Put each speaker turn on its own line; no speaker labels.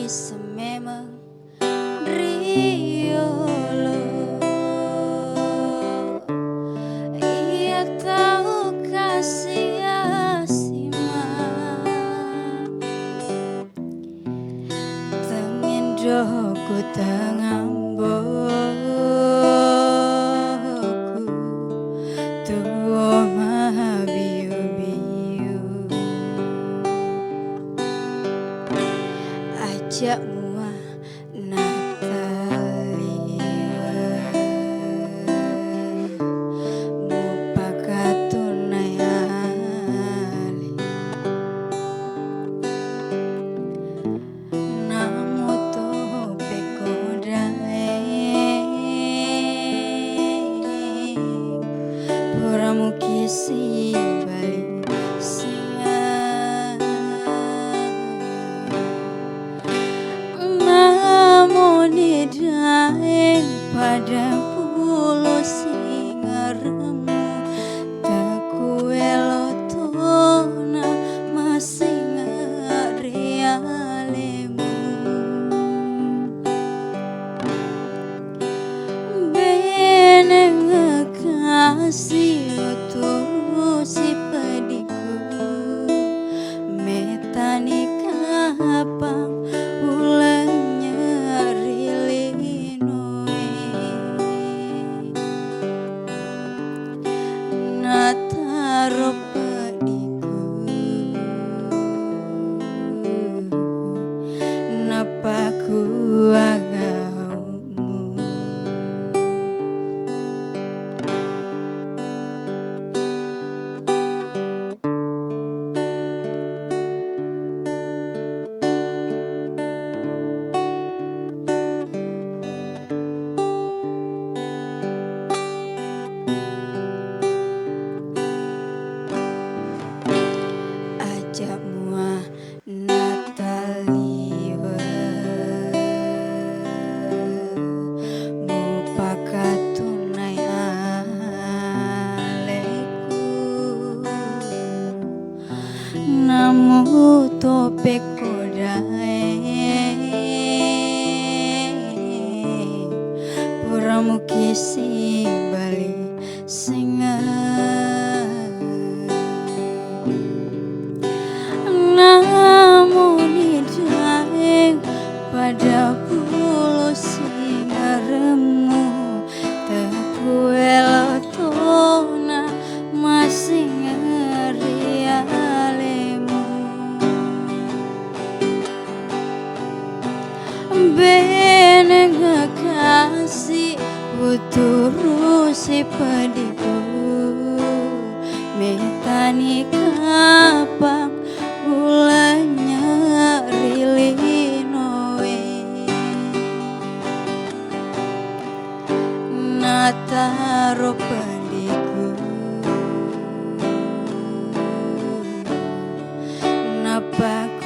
sememang riolo ia tahu kasih asiman tengindo ku tengamboku tuo maha biu-biu ajak mua kisi balik singa namun didaeng pada pulau singa remu teku elotona masih ngarialemu beneng ngekasih si pediku metani kapang ulangnya rilinoe nataro pediku napaku agaumu ajak mua nataliwa mupakatunai aleku namu topek kodae puramu kisi bali singa namun didaeng pada pulau singa remu teku elotona masih ngerialemu beneng ngekasih uturu si pediku metani kapang ulanya rilinoe nataro pediku napak